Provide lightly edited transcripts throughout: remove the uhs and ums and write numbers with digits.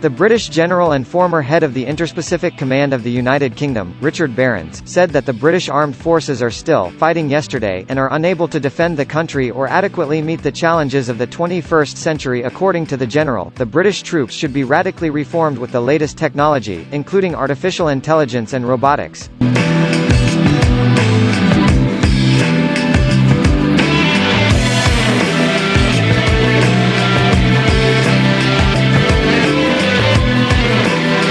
The British general and former head of the Inter-Pacific Command of the United Kingdom, Richard Barrons, said that the British armed forces are still fighting yesterday and are unable to defend the country or adequately meet the challenges of the 21st century. According to the general, the British troops should be radically reformed with the latest technology, including artificial intelligence and robotics.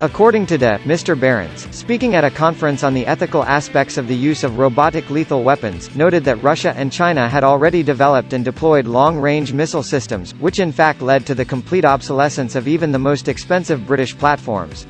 According to Mr. Barrons, speaking at a conference on the ethical aspects of the use of robotic lethal weapons, noted that Russia and China had already developed and deployed long-range missile systems, which in fact led to the complete obsolescence of even the most expensive British platforms.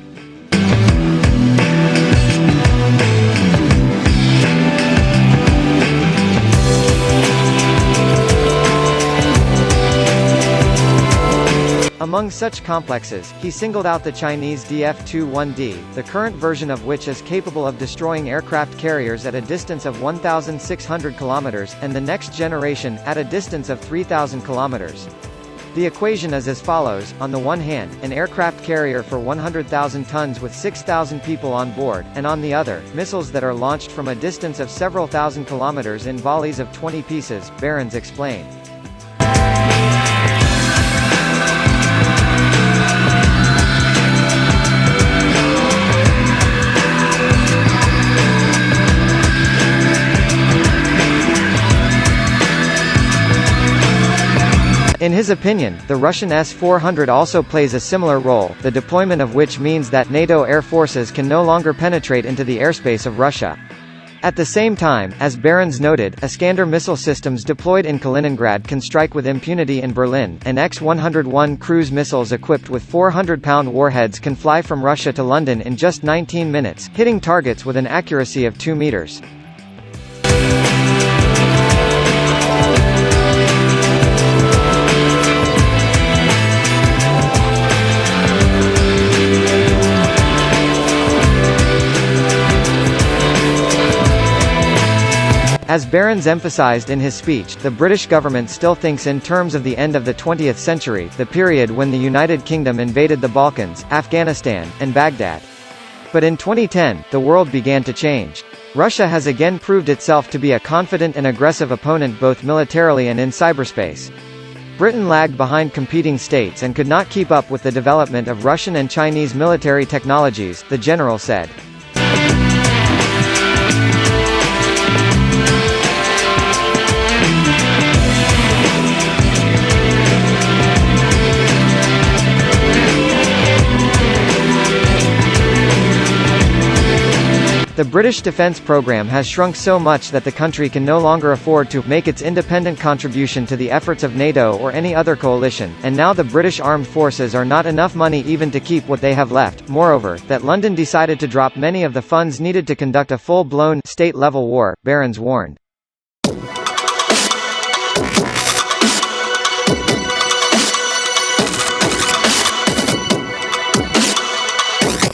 Among such complexes, he singled out the Chinese DF-21D, the current version of which is capable of destroying aircraft carriers at a distance of 1,600 kilometers, and the next generation, at a distance of 3,000 kilometers. The equation is as follows: on the one hand, an aircraft carrier for 100,000 tons with 6,000 people on board, and on the other, missiles that are launched from a distance of several thousand kilometers in volleys of 20 pieces, Barrons explained. In his opinion, the Russian S-400 also plays a similar role, the deployment of which means that NATO air forces can no longer penetrate into the airspace of Russia. At the same time, as Barrons noted, Iskander missile systems deployed in Kaliningrad can strike with impunity in Berlin, and X-101 cruise missiles equipped with 400-pound warheads can fly from Russia to London in just 19 minutes, hitting targets with an accuracy of 2 meters. As Barrons emphasized in his speech, the British government still thinks in terms of the end of the 20th century, the period when the United Kingdom invaded the Balkans, Afghanistan, and Baghdad. But in 2010, the world began to change. Russia has again proved itself to be a confident and aggressive opponent both militarily and in cyberspace. Britain lagged behind competing states and could not keep up with the development of Russian and Chinese military technologies, the general said. The British defence programme has shrunk so much that the country can no longer afford to make its independent contribution to the efforts of NATO or any other coalition, and now the British armed forces are not enough money even to keep what they have left. Moreover, that London decided to drop many of the funds needed to conduct a full-blown, state-level war, Barrons warned.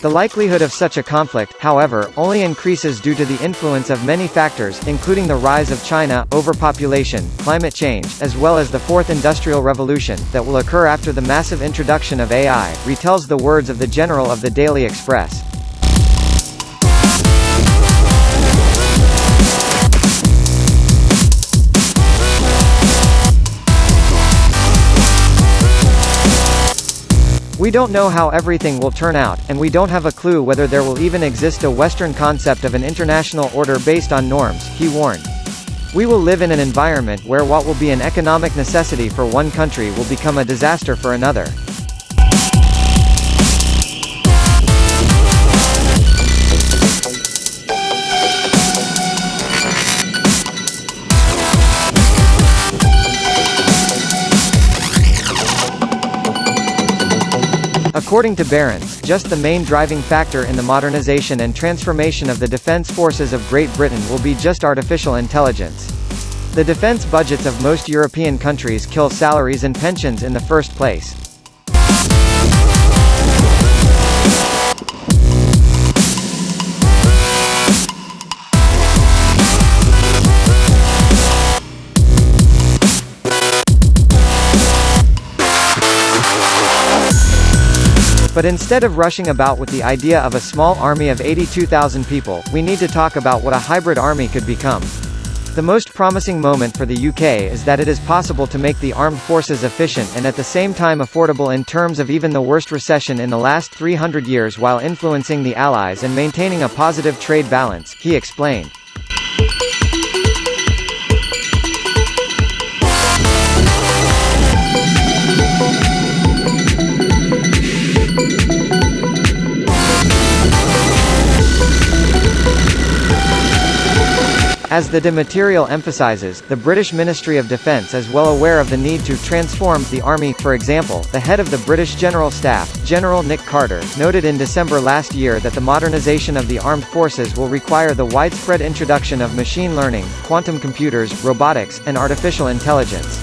The likelihood of such a conflict, however, only increases due to the influence of many factors, including the rise of China, overpopulation, climate change, as well as the Fourth Industrial Revolution, that will occur after the massive introduction of AI, retells the words of the general of the Daily Express. We don't know how everything will turn out, and we don't have a clue whether there will even exist a Western concept of an international order based on norms, he warned. We will live in an environment where what will be an economic necessity for one country will become a disaster for another. According to Barrons, just the main driving factor in the modernization and transformation of the defense forces of Great Britain will be just artificial intelligence. The defense budgets of most European countries kill salaries and pensions in the first place. But But instead of rushing about with the idea of a small army of 82,000 people, we need to talk about what a hybrid army could become. The most promising moment for the UK is that it is possible to make the armed forces efficient and at the same time affordable in terms of even the worst recession in the last 300 years while influencing the Allies and maintaining a positive trade balance, he explained. As the material emphasizes, the British Ministry of Defence is well aware of the need to transform the army. For example, the head of the British General Staff, General Nick Carter, noted in December last year that the modernisation of the armed forces will require the widespread introduction of machine learning, quantum computers, robotics, and artificial intelligence.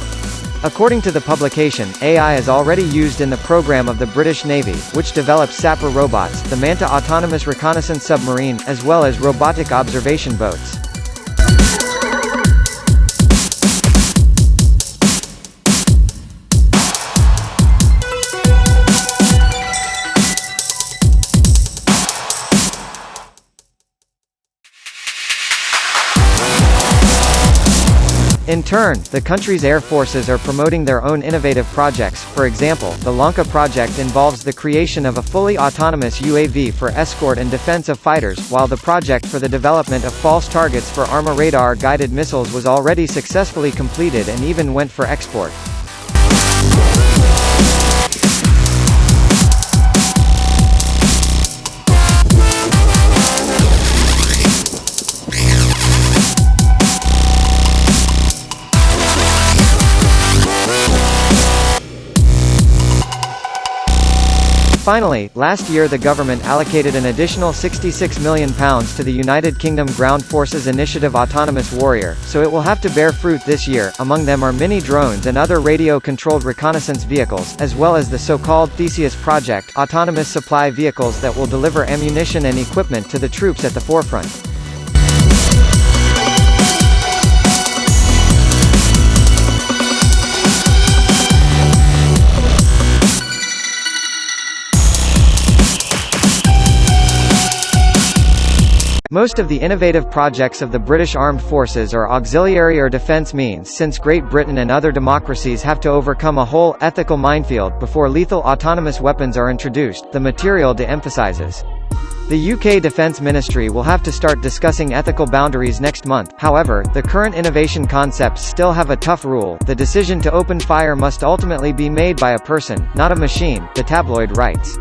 According to the publication, AI is already used in the program of the British Navy, which develops Sapper robots, the Manta autonomous reconnaissance submarine, as well as robotic observation boats. In turn, the country's air forces are promoting their own innovative projects. For example, the Lanka project involves the creation of a fully autonomous UAV for escort and defense of fighters, while the project for the development of false targets for armor radar-guided missiles was already successfully completed and even went for export. Finally, last year the government allocated an additional £66 million to the United Kingdom Ground Forces Initiative Autonomous Warrior, so it will have to bear fruit this year. Among them are mini drones and other radio-controlled reconnaissance vehicles, as well as the so-called Theseus project, autonomous supply vehicles that will deliver ammunition and equipment to the troops at the forefront. Most of the innovative projects of the British Armed Forces are auxiliary or defence means, since Great Britain and other democracies have to overcome a whole ethical minefield before lethal autonomous weapons are introduced, the material de-emphasizes. The UK Defence Ministry will have to start discussing ethical boundaries next month. However, the current innovation concepts still have a tough rule: the decision to open fire must ultimately be made by a person, not a machine, the tabloid writes.